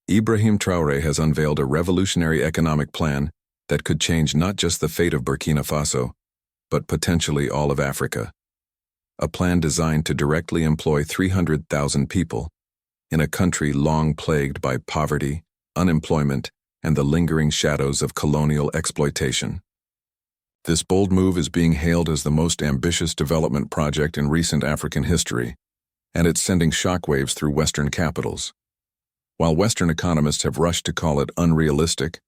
Ibrahim Traore has unveiled a revolutionary economic plan that could change not just the fate of Burkina Faso, but potentially all of Africa. A plan designed to directly employ 300,000 people in a country long plagued by poverty, unemployment, and the lingering shadows of colonial exploitation. This bold move is being hailed as the most ambitious development project in recent African history, and it's sending shockwaves through Western capitals. While Western economists have rushed to call it unrealistic,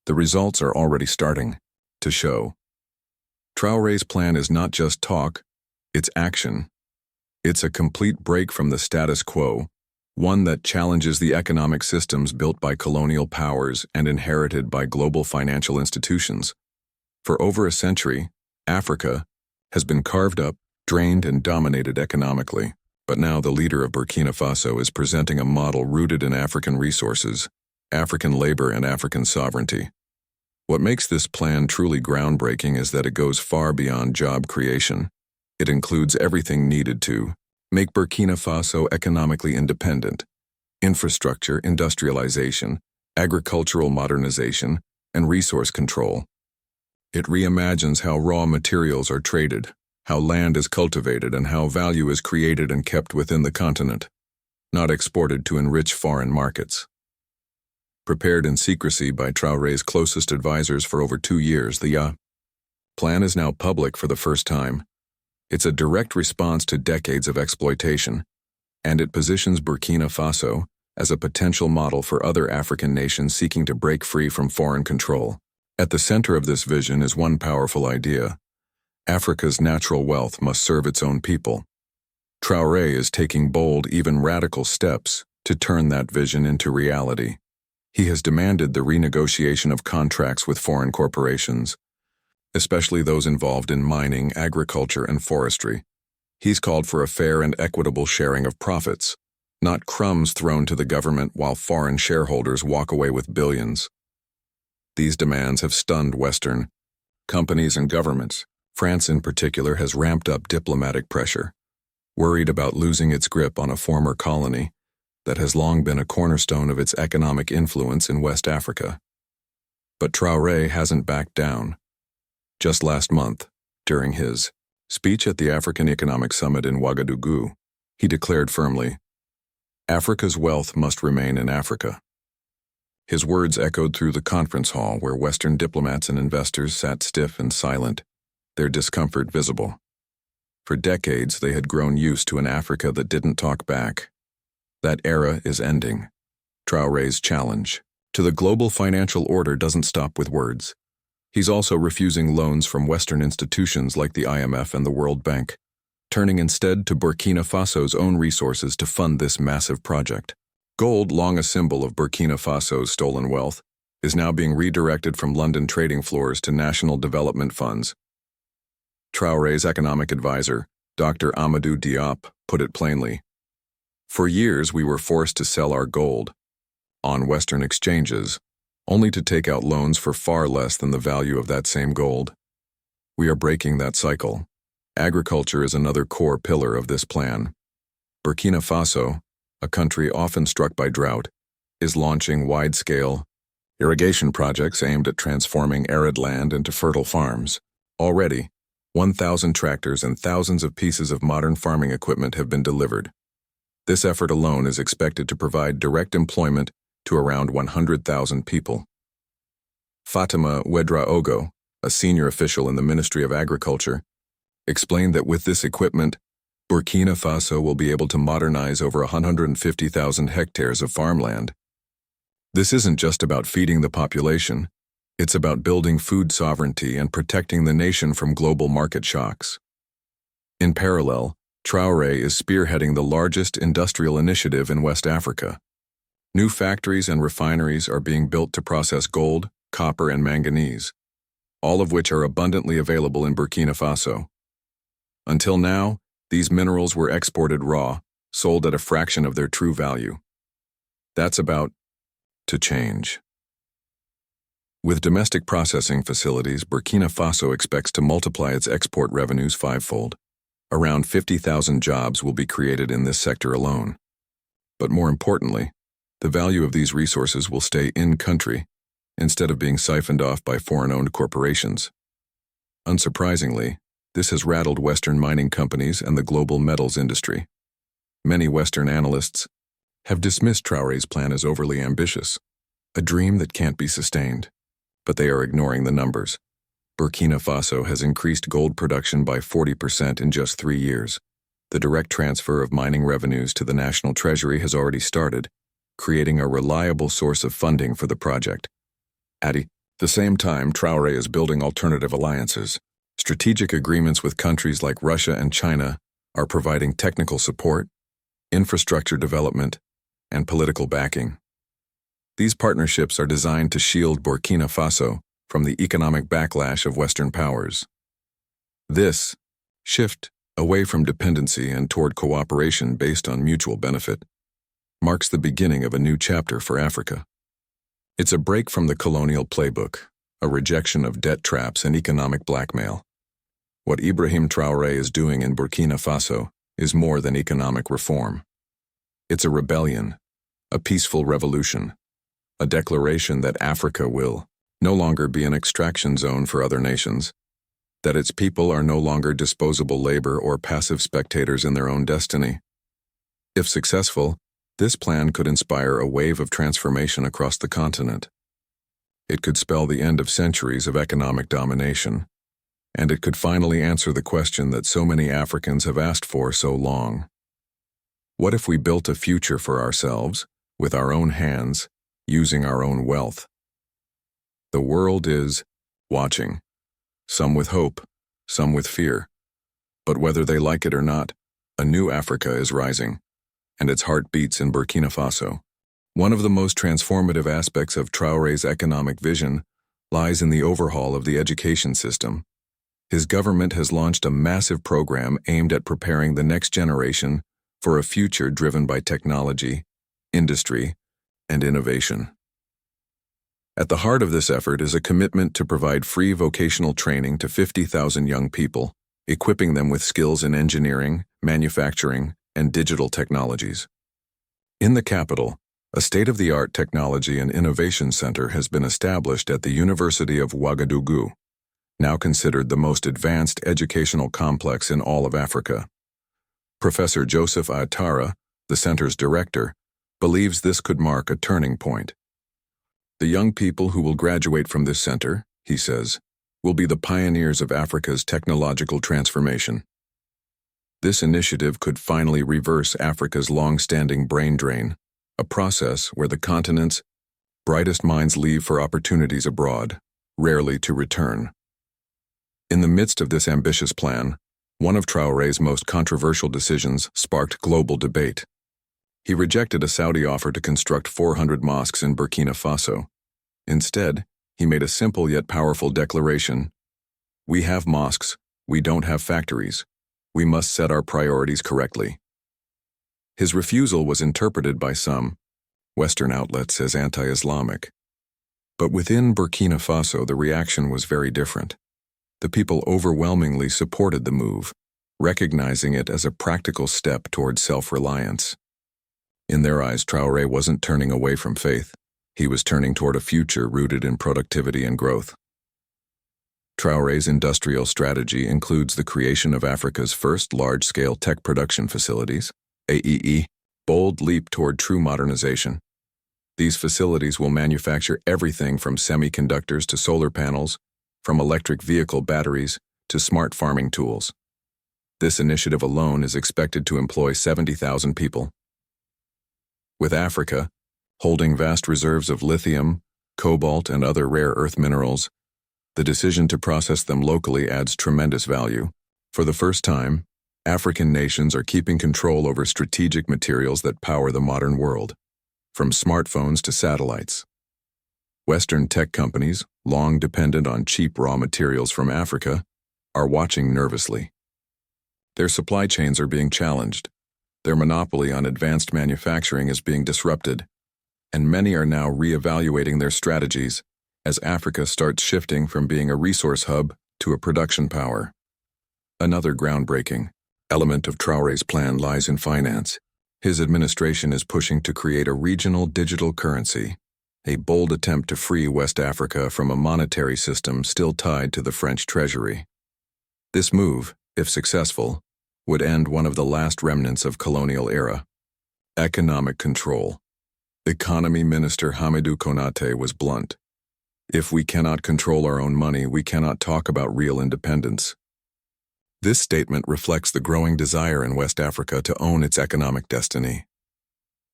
the results are already starting to show. Traore's plan is not just talk, it's action. It's a complete break from the status quo, one that challenges the economic systems built by colonial powers and inherited by global financial institutions. For over a century, Africa has been carved up, drained, and dominated economically. But now the leader of Burkina Faso is presenting a model rooted in African resources, African labor, and African sovereignty. What makes this plan truly groundbreaking is that it goes far beyond job creation. It includes everything needed to make Burkina Faso economically independent: infrastructure, industrialization, agricultural modernization, and resource control. It reimagines how raw materials are traded, how land is cultivated, and how value is created and kept within the continent, not exported to enrich foreign markets. Prepared in secrecy by Traore's closest advisors for over 2 years, the plan is now public for the first time. It's a direct response to decades of exploitation, and it positions Burkina Faso as a potential model for other African nations seeking to break free from foreign control. At the center of this vision is one powerful idea: Africa's natural wealth must serve its own people. Traore is taking bold, even radical steps to turn that vision into reality. He has demanded the renegotiation of contracts with foreign corporations, especially those involved in mining, agriculture, and forestry. He's called for a fair and equitable sharing of profits, not crumbs thrown to the government while foreign shareholders walk away with billions. These demands have stunned Western companies and governments. France in particular has ramped up diplomatic pressure, worried about losing its grip on a former colony that has long been a cornerstone of its economic influence in West Africa. But Traore hasn't backed down. Just last month, during his speech at the African Economic Summit in Ouagadougou, he declared firmly, "Africa's wealth must remain in Africa." His words echoed through the conference hall where Western diplomats and investors sat stiff and silent, their discomfort visible. For decades, they had grown used to an Africa that didn't talk back. That era is ending. Traore's challenge to the global financial order doesn't stop with words. He's also refusing loans from Western institutions like the IMF and the World Bank, turning instead to Burkina Faso's own resources to fund this massive project. Gold, long a symbol of Burkina Faso's stolen wealth, is now being redirected from London trading floors to national development funds. Traore's economic advisor, Dr. Amadou Diop, put it plainly, "For years we were forced to sell our gold on Western exchanges, only to take out loans for far less than the value of that same gold. We are breaking that cycle." Agriculture is another core pillar of this plan. Burkina Faso, a country often struck by drought, is launching wide-scale irrigation projects aimed at transforming arid land into fertile farms. Already, 1,000 tractors and thousands of pieces of modern farming equipment have been delivered. This effort alone is expected to provide direct employment to around 100,000 people. Fatima Ouedraogo, a senior official in the Ministry of Agriculture, explained that with this equipment, Burkina Faso will be able to modernize over 150,000 hectares of farmland. This isn't just about feeding the population, it's about building food sovereignty and protecting the nation from global market shocks. In parallel, Traore is spearheading the largest industrial initiative in West Africa. New factories and refineries are being built to process gold, copper, and manganese, all of which are abundantly available in Burkina Faso. Until now, these minerals were exported raw, sold at a fraction of their true value. That's about to change. With domestic processing facilities, Burkina Faso expects to multiply its export revenues fivefold. Around 50,000 jobs will be created in this sector alone. But more importantly, The value of these resources will stay in-country instead of being siphoned off by foreign-owned corporations. Unsurprisingly, this has rattled Western mining companies and the global metals industry. Many Western analysts have dismissed Traore's plan as overly ambitious, a dream that can't be sustained. But they are ignoring the numbers. Burkina Faso has increased gold production by 40% in just 3 years. The direct transfer of mining revenues to the national treasury has already started, creating a reliable source of funding for the project. At the same time, Traore is building alternative alliances. Strategic agreements with countries like Russia and China are providing technical support, infrastructure development, and political backing. These partnerships are designed to shield Burkina Faso from the economic backlash of Western powers. This shift away from dependency and toward cooperation based on mutual benefit marks the beginning of a new chapter for Africa. It's a break from the colonial playbook, a rejection of debt traps and economic blackmail. What Ibrahim Traore is doing in Burkina Faso is more than economic reform. It's a rebellion, a peaceful revolution, a declaration that Africa will no longer be an extraction zone for other nations, that its people are no longer disposable labor or passive spectators in their own destiny. If successful, this plan could inspire a wave of transformation across the continent. It could spell the end of centuries of economic domination, and it could finally answer the question that so many Africans have asked for so long. What if we built a future for ourselves, with our own hands, using our own wealth? The world is watching, some with hope, some with fear. But whether they like it or not, a new Africa is rising, and its heart beats in Burkina Faso. One of the most transformative aspects of Traore's economic vision lies in the overhaul of the education system. His government has launched a massive program aimed at preparing the next generation for a future driven by technology, industry, and innovation. At the heart of this effort is a commitment to provide free vocational training to 50,000 young people, equipping them with skills in engineering, manufacturing, and digital technologies. In the capital, a state-of-the-art technology and innovation center has been established at the University of Ouagadougou, now considered the most advanced educational complex in all of Africa. Professor Joseph Aatara, the center's director, believes this could mark a turning point. The young people who will graduate from this center, he says, will be the pioneers of Africa's technological transformation. This initiative could finally reverse Africa's long-standing brain drain, a process where the continent's brightest minds leave for opportunities abroad, rarely to return. In the midst of this ambitious plan, one of Traore's most controversial decisions sparked global debate. He rejected a Saudi offer to construct 400 mosques in Burkina Faso. Instead, he made a simple yet powerful declaration: "We have mosques, we don't have factories. We must set our priorities correctly." His refusal was interpreted by some Western outlets as anti-Islamic. But within Burkina Faso, the reaction was very different. The people overwhelmingly supported the move, recognizing it as a practical step toward self-reliance. In their eyes, Traore wasn't turning away from faith. He was turning toward a future rooted in productivity and growth. Traore's industrial strategy includes the creation of Africa's first large-scale tech production facilities, AEE, bold leap toward true modernization. These facilities will manufacture everything from semiconductors to solar panels, from electric vehicle batteries to smart farming tools. This initiative alone is expected to employ 70,000 people. With Africa holding vast reserves of lithium, cobalt, and other rare earth minerals, the decision to process them locally adds tremendous value. For the first time, African nations are keeping control over strategic materials that power the modern world, from smartphones to satellites. Western tech companies, long dependent on cheap raw materials from Africa, are watching nervously. Their supply chains are being challenged. Their monopoly on advanced manufacturing is being disrupted, and many are now re-evaluating their strategies as Africa starts shifting from being a resource hub to a production power. Another groundbreaking element of Traore's plan lies in finance. His administration is pushing to create a regional digital currency, a bold attempt to free West Africa from a monetary system still tied to the French treasury. This move, if successful, would end one of the last remnants of colonial era. Economic control. Economy Minister Hamidou Konate was blunt. If we cannot control our own money, we cannot talk about real independence. This statement reflects the growing desire in West Africa to own its economic destiny.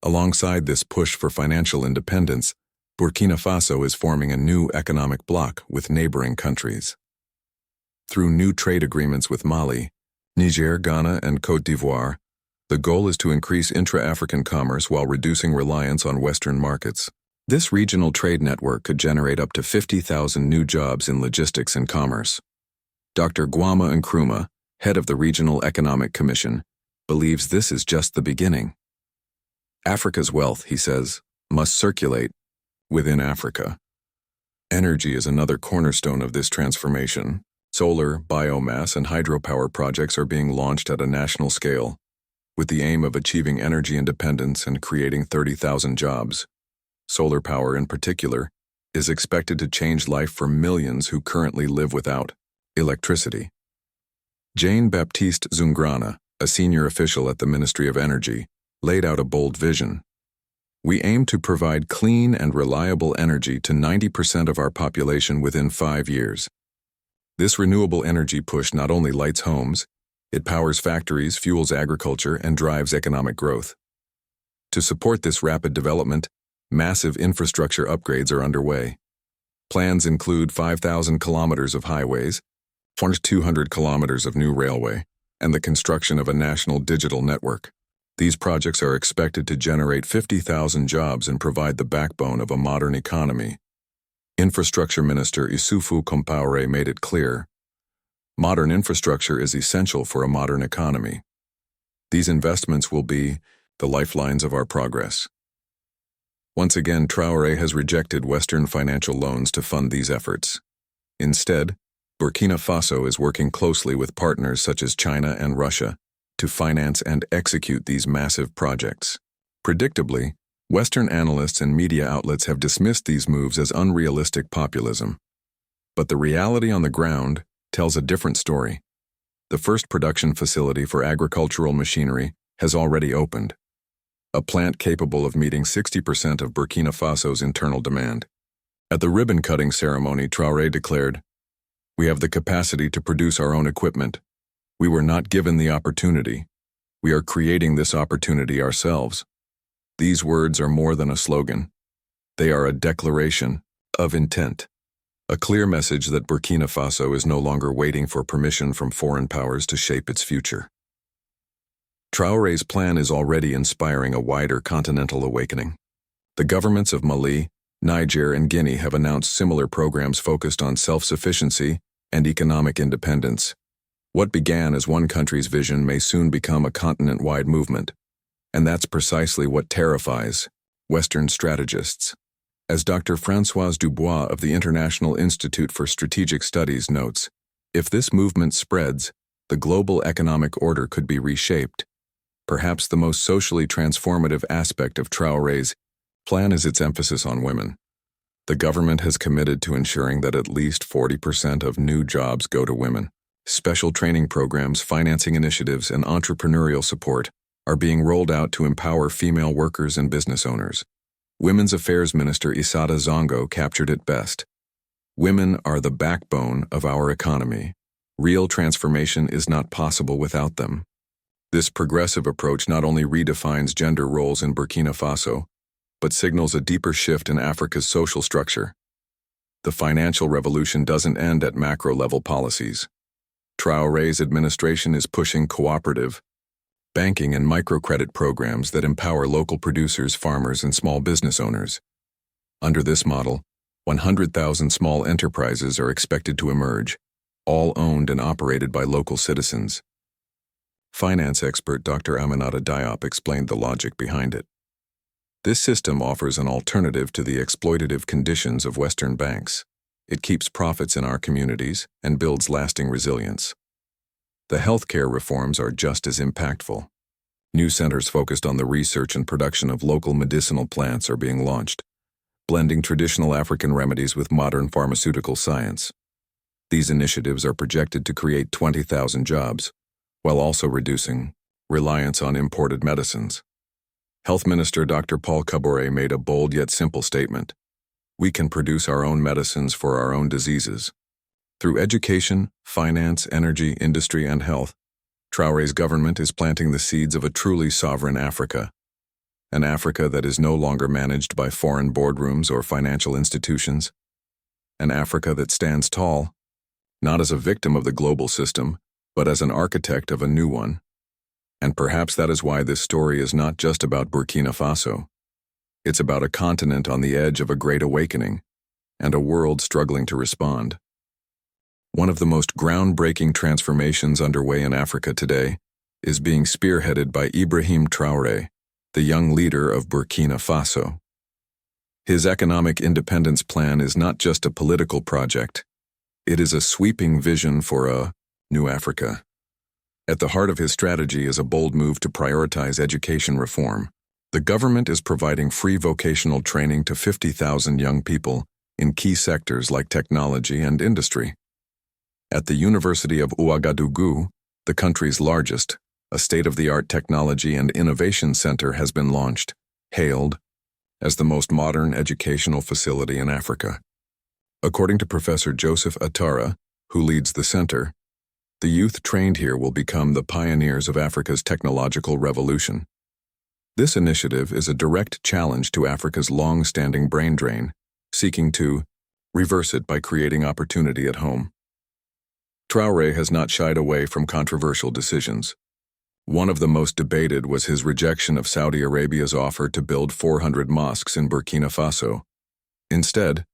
Alongside this push for financial independence, Burkina Faso is forming a new economic bloc with neighboring countries. Through new trade agreements with Mali, Niger, Ghana, and Côte d'Ivoire, the goal is to increase intra-African commerce while reducing reliance on Western markets. This regional trade network could generate up to 50,000 new jobs in logistics and commerce. Dr. Guama Nkrumah, head of the Regional Economic Commission, believes this is just the beginning. Africa's wealth, he says, must circulate within Africa. Energy is another cornerstone of this transformation. Solar, biomass, and hydropower projects are being launched at a national scale, with the aim of achieving energy independence and creating 30,000 jobs. Solar power, in particular, is expected to change life for millions who currently live without electricity. Jean-Baptiste Zungrana, a senior official at the Ministry of Energy, laid out a bold vision. We aim to provide clean and reliable energy to 90% of our population within 5 years. This renewable energy push not only lights homes, it powers factories, fuels agriculture, and drives economic growth. To support this rapid development, massive infrastructure upgrades are underway. Plans include 5,000 kilometers of highways, 200 kilometers of new railway, and the construction of a national digital network. These projects are expected to generate 50,000 jobs and provide the backbone of a modern economy. Infrastructure Minister Issoufou Compaoré made it clear, modern infrastructure is essential for a modern economy. These investments will be the lifelines of our progress. Once again, Traore has rejected Western financial loans to fund these efforts. Instead, Burkina Faso is working closely with partners such as China and Russia to finance and execute these massive projects. Predictably, Western analysts and media outlets have dismissed these moves as unrealistic populism. But the reality on the ground tells a different story. The first production facility for agricultural machinery has already opened, a plant capable of meeting 60% of Burkina Faso's internal demand. At the ribbon-cutting ceremony, Traore declared, "We have the capacity to produce our own equipment. We were not given the opportunity. We are creating this opportunity ourselves." These words are more than a slogan. They are a declaration of intent, a clear message that Burkina Faso is no longer waiting for permission from foreign powers to shape its future. Traore's plan is already inspiring a wider continental awakening. The governments of Mali, Niger, and Guinea have announced similar programs focused on self-sufficiency and economic independence. What began as one country's vision may soon become a continent-wide movement. And that's precisely what terrifies Western strategists. As Dr. Françoise Dubois of the International Institute for Strategic Studies notes, if this movement spreads, the global economic order could be reshaped. Perhaps the most socially transformative aspect of Traore's plan is its emphasis on women. The government has committed to ensuring that at least 40% of new jobs go to women. Special training programs, financing initiatives, and entrepreneurial support are being rolled out to empower female workers and business owners. Women's Affairs Minister Issata Zongo captured it best. Women are the backbone of our economy. Real transformation is not possible without them. This progressive approach not only redefines gender roles in Burkina Faso, but signals a deeper shift in Africa's social structure. The financial revolution doesn't end at macro-level policies. Traore's administration is pushing cooperative, banking and microcredit programs that empower local producers, farmers, and small business owners. Under this model, 100,000 small enterprises are expected to emerge, all owned and operated by local citizens. Finance expert Dr. Aminata Diop explained the logic behind it. This system offers an alternative to the exploitative conditions of Western banks. It keeps profits in our communities and builds lasting resilience. The healthcare reforms are just as impactful. New centers focused on the research and production of local medicinal plants are being launched, blending traditional African remedies with modern pharmaceutical science. These initiatives are projected to create 20,000 jobs, while also reducing reliance on imported medicines. Health Minister Dr. Paul Traore made a bold yet simple statement. We can produce our own medicines for our own diseases. Through education, finance, energy, industry, and health, Traore's government is planting the seeds of a truly sovereign Africa. An Africa that is no longer managed by foreign boardrooms or financial institutions. An Africa that stands tall, not as a victim of the global system, but as an architect of a new one. And perhaps that is why this story is not just about Burkina Faso. It's about a continent on the edge of a great awakening, and a world struggling to respond. One of the most groundbreaking transformations underway in Africa today is being spearheaded by Ibrahim Traore, the young leader of Burkina Faso. His economic independence plan is not just a political project. It is a sweeping vision for a new Africa. At the heart of his strategy is a bold move to prioritize education reform. The government is providing free vocational training to 50,000 young people in key sectors like technology and industry. At the University of Ouagadougou, the country's largest, a state-of-the-art technology and innovation center has been launched, hailed as the most modern educational facility in Africa. According to Professor Joseph Attara, who leads the center, the youth trained here will become the pioneers of Africa's technological revolution. This initiative is a direct challenge to Africa's long-standing brain drain, seeking to reverse it by creating opportunity at home. Traore has not shied away from controversial decisions. One of the most debated was his rejection of Saudi Arabia's offer to build 400 mosques in Burkina Faso. Instead,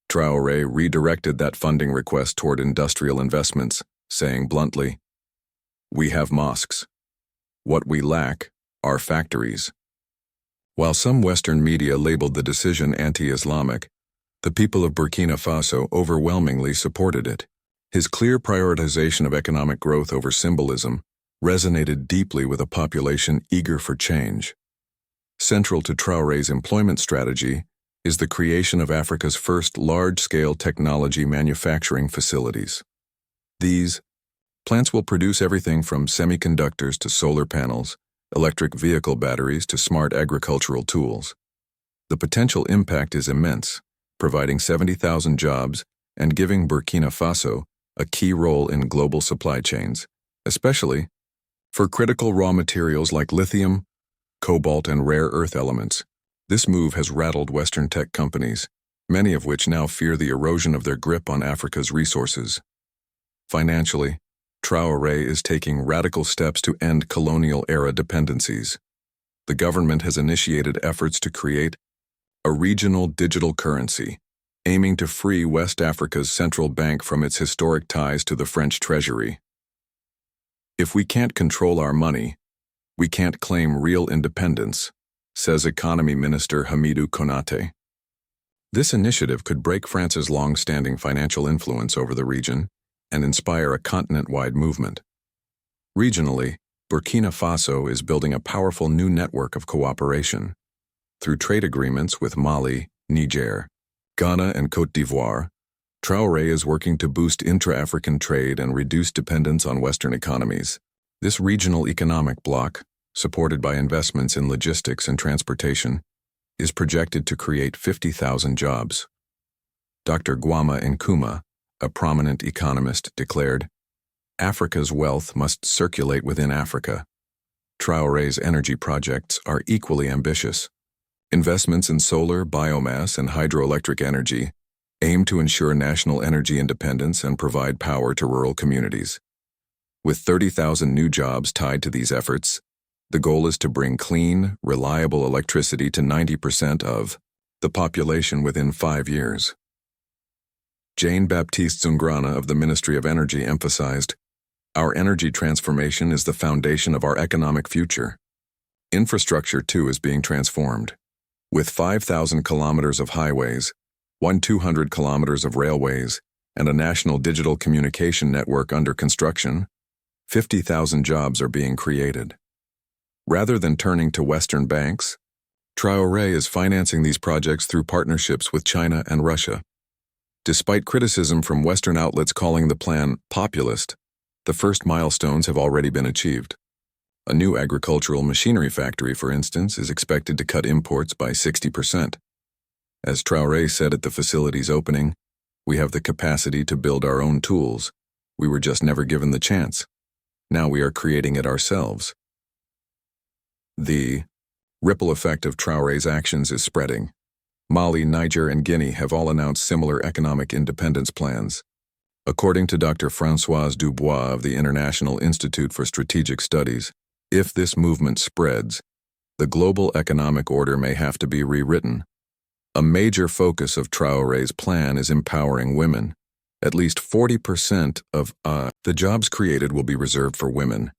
Traore redirected that funding request toward industrial investments, saying bluntly, "We have mosques. What we lack are factories." While some Western media labeled the decision anti-Islamic, the people of Burkina Faso overwhelmingly supported it. His clear prioritization of economic growth over symbolism resonated deeply with a population eager for change. Central to Traore's employment strategy is the creation of Africa's first large-scale technology manufacturing facilities. These plants will produce everything from semiconductors to solar panels, electric vehicle batteries to smart agricultural tools. The potential impact is immense, providing 70,000 jobs and giving Burkina Faso a key role in global supply chains, especially for critical raw materials like lithium, cobalt, and rare earth elements. This move has rattled Western tech companies, many of which now fear the erosion of their grip on Africa's resources. Financially, Traore is taking radical steps to end colonial-era dependencies. The government has initiated efforts to create a regional digital currency, aiming to free West Africa's central bank from its historic ties to the French treasury. If we can't control our money, we can't claim real independence, says Economy Minister Hamidou Konaté. This initiative could break France's long-standing financial influence over the region and inspire a continent-wide movement. Regionally, Burkina Faso is building a powerful new network of cooperation. Through trade agreements with Mali, Niger, Ghana, and Côte d'Ivoire, Traore is working to boost intra-African trade and reduce dependence on Western economies. This regional economic bloc, supported by investments in logistics and transportation, is projected to create 50,000 jobs. Dr. Gwama Nkrumah, a prominent economist, declared, "Africa's wealth must circulate within Africa." Traore's energy projects are equally ambitious. Investments in solar, biomass, and hydroelectric energy aim to ensure national energy independence and provide power to rural communities. With 30,000 new jobs tied to these efforts, the goal is to bring clean, reliable electricity to 90% of the population within 5 years. Jean-Baptiste Zungrana of the Ministry of Energy emphasized, "Our energy transformation is the foundation of our economic future." Infrastructure, too, is being transformed. With 5,000 kilometers of highways, 200 kilometers of railways, and a national digital communication network under construction, 50,000 jobs are being created. Rather than turning to Western banks, Traore is financing these projects through partnerships with China and Russia. Despite criticism from Western outlets calling the plan populist, the first milestones have already been achieved. A new agricultural machinery factory, for instance, is expected to cut imports by 60%. As Traore said at the facility's opening, "We have the capacity to build our own tools. We were just never given the chance. Now we are creating it ourselves." The ripple effect of Traore's actions is spreading. Mali, Niger, and Guinea have all announced similar economic independence plans. According to Dr. Françoise Dubois of the International Institute for Strategic Studies, if this movement spreads, the global economic order may have to be rewritten. A major focus of Traore's plan is empowering women. At least 40% of the jobs created will be reserved for women,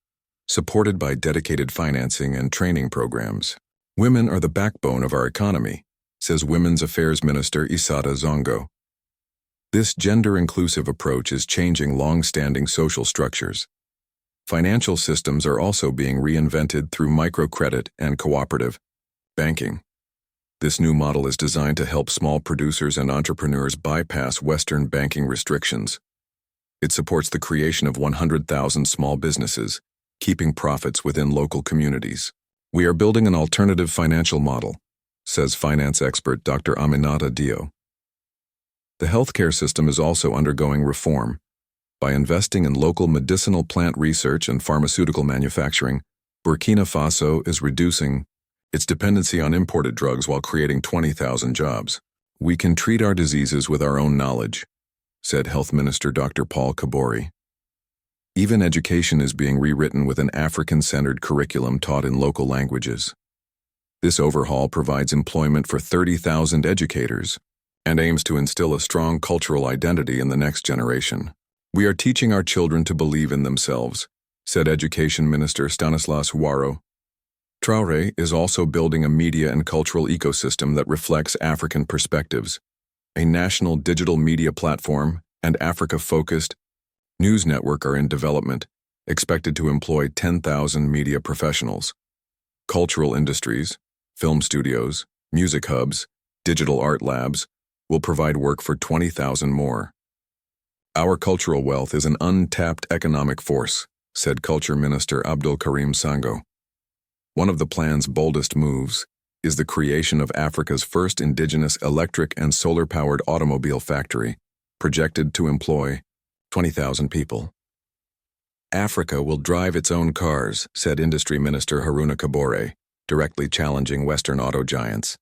supported by dedicated financing and training programs. Women are the backbone of our economy, says Women's Affairs Minister Issata Zongo. This gender-inclusive approach is changing long-standing social structures. Financial systems are also being reinvented through microcredit and cooperative banking. This new model is designed to help small producers and entrepreneurs bypass Western banking restrictions. It supports the creation of 100,000 small businesses, keeping profits within local communities. "We are building an alternative financial model," says finance expert Dr. Aminata Dio. The healthcare system is also undergoing reform. By investing in local medicinal plant research and pharmaceutical manufacturing, Burkina Faso is reducing its dependency on imported drugs while creating 20,000 jobs. "We can treat our diseases with our own knowledge," said Health Minister Dr. Paul Kabori. Even education is being rewritten with an African-centered curriculum taught in local languages. This overhaul provides employment for 30,000 educators and aims to instill a strong cultural identity in the next generation. "We are teaching our children to believe in themselves," said Education Minister Stanislas Huaro. Traore is also building a media and cultural ecosystem that reflects African perspectives. A national digital media platform and Africa-focused news network are in development, expected to employ 10,000 media professionals. Cultural industries, film studios, music hubs, digital art labs will provide work for 20,000 more. "Our cultural wealth is an untapped economic force," said Culture Minister Abdul Karim Sango. One of the plan's boldest moves is the creation of Africa's first indigenous electric and solar-powered automobile factory, projected to employ 20,000 people. "Africa will drive its own cars," said Industry Minister Haruna Kabore, directly challenging Western auto giants.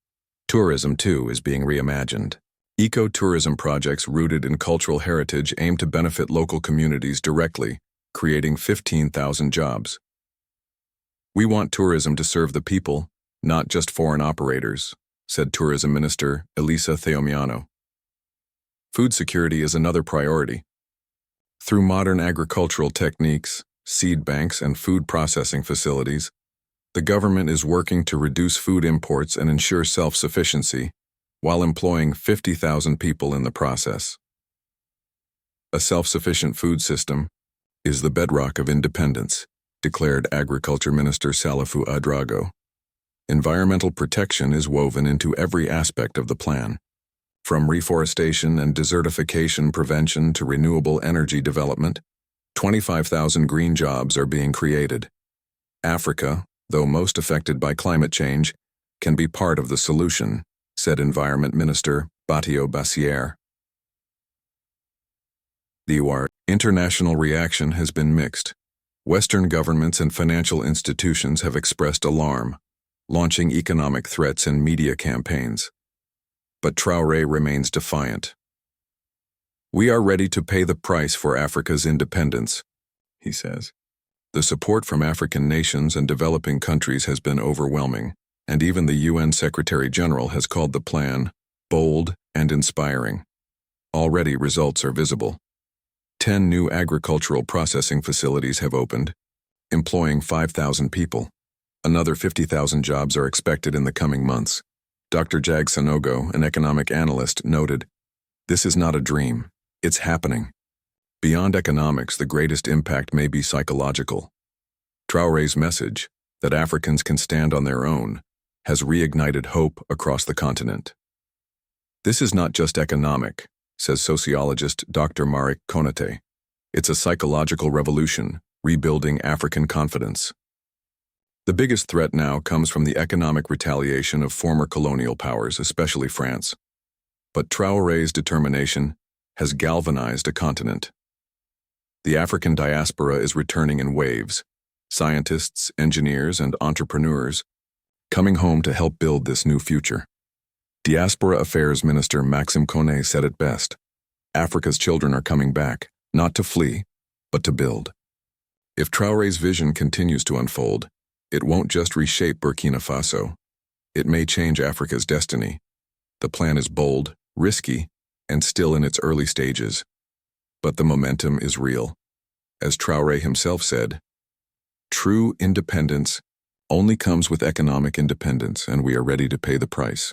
Tourism, too, is being reimagined. Eco-tourism projects rooted in cultural heritage aim to benefit local communities directly, creating 15,000 jobs. "We want tourism to serve the people, not just foreign operators," said Tourism Minister Elisa Theomiano. Food security is another priority. Through modern agricultural techniques, seed banks, and food processing facilities, the government is working to reduce food imports and ensure self-sufficiency, while employing 50,000 people in the process. A self-sufficient food system is the bedrock of independence, declared Agriculture Minister Salifou Ouedraogo. Environmental protection is woven into every aspect of the plan. From reforestation and desertification prevention to renewable energy development, 25,000 green jobs are being created. Africa, though most affected by climate change, can be part of the solution, said Environment Minister Batio Bassiere. The international reaction has been mixed. Western governments and financial institutions have expressed alarm, launching economic threats and media campaigns. But Traore remains defiant. "We are ready to pay the price for Africa's independence," he says. The support from African nations and developing countries has been overwhelming, and even the UN Secretary General has called the plan bold and inspiring. Already results are visible. 10 new agricultural processing facilities have opened, employing 5,000 people. Another 50,000 jobs are expected in the coming months. Dr. Jag Sanogo, an economic analyst, noted, "This is not a dream. It's happening." Beyond economics, the greatest impact may be psychological. Traore's message, that Africans can stand on their own, has reignited hope across the continent. This is not just economic, says sociologist Dr. Marek Konate. It's a psychological revolution, rebuilding African confidence. The biggest threat now comes from the economic retaliation of former colonial powers, especially France. But Traore's determination has galvanized a continent. The African diaspora is returning in waves, scientists, engineers, and entrepreneurs coming home to help build this new future. Diaspora Affairs Minister Maxime Koné said it best: Africa's children are coming back, not to flee, but to build. If Traore's vision continues to unfold, it won't just reshape Burkina Faso. It may change Africa's destiny. The plan is bold, risky, and still in its early stages. But the momentum is real. As Traore himself said, true independence only comes with economic independence, and we are ready to pay the price.